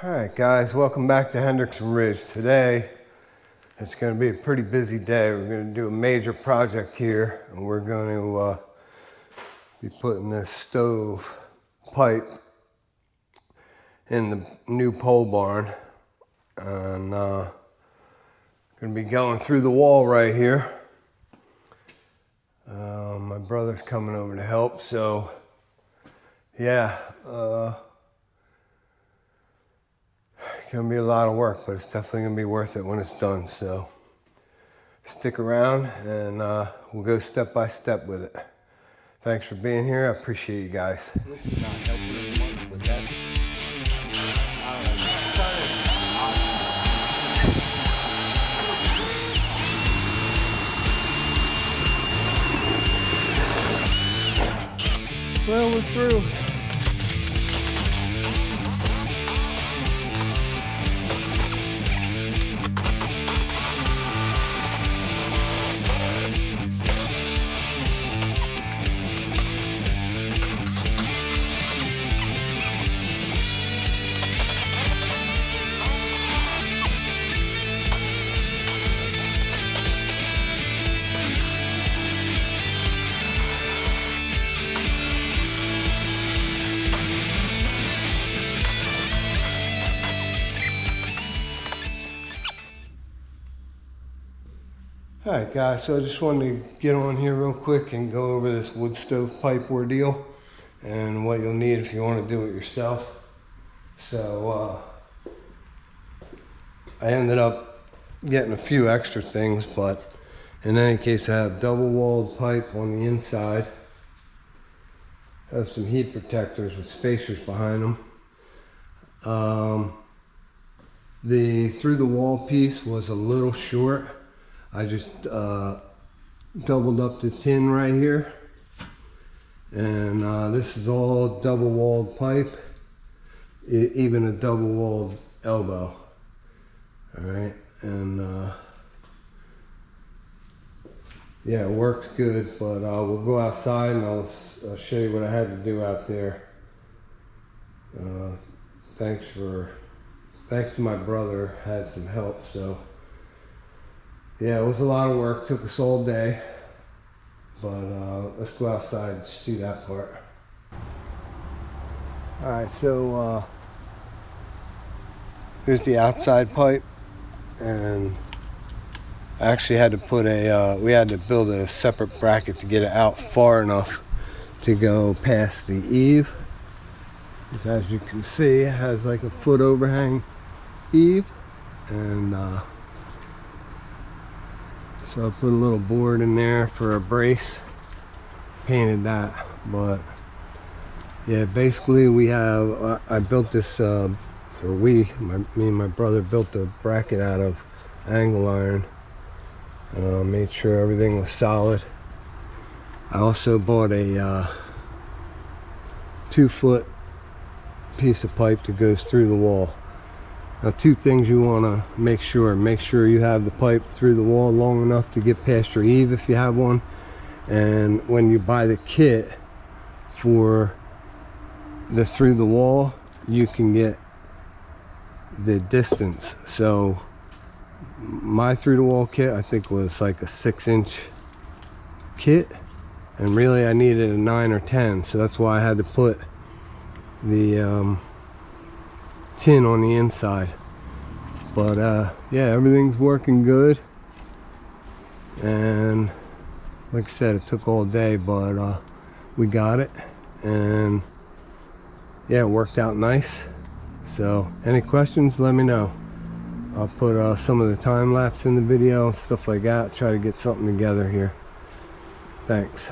Alright guys, welcome back to Hendrickson Ridge. Today, it's going to be a pretty busy day. We're going to do a major project here, and we're going to be putting this stove pipe in the new pole barn. And going to be going through the wall right here. My brother's coming over to help, so yeah. Gonna be a lot of work, but it's definitely gonna be worth it when it's done. So stick around and we'll go step by step with it. Thanks for being here. I appreciate you guys. Well, we're through. Alright guys, so I just wanted to get on here real quick and go over this wood stove pipe ordeal and what you'll need if you want to do it yourself. So I ended up getting a few extra things, but in any case I have double walled pipe on the inside. I have some heat protectors with spacers behind them. The through the wall piece was a little short. I just doubled up the tin right here, and this is all double walled pipe, even a double walled elbow. All right, and yeah, it works good, but we'll go outside and I'll show you what I had to do out there. Thanks to my brother, had some help, so. Yeah, it was a lot of work, took us all day, but let's go outside and see that part. Alright, so here's the outside pipe, and I actually had to put we had to build a separate bracket to get it out far enough to go past the eave. As you can see, it has like a foot overhang eave, and so I put a little board in there for a brace, painted that. But yeah, basically we have, I built this, me and my brother built the bracket out of angle iron. Made sure everything was solid. I also bought a 2-foot piece of pipe that goes through the wall. Now, two things you want to make sure you have the pipe through the wall long enough to get past your eave if you have one, and when you buy the kit for the through the wall, you can get the distance. So my through the wall kit I think was like a 6-inch kit, and really I needed a 9 or 10, so that's why I had to put the tin on the inside. But yeah, everything's working good, and like I said, it took all day, but we got it, and yeah, it worked out nice. So any questions, let me know. I'll put some of the time lapse in the video and stuff like that, try to get something together here. Thanks.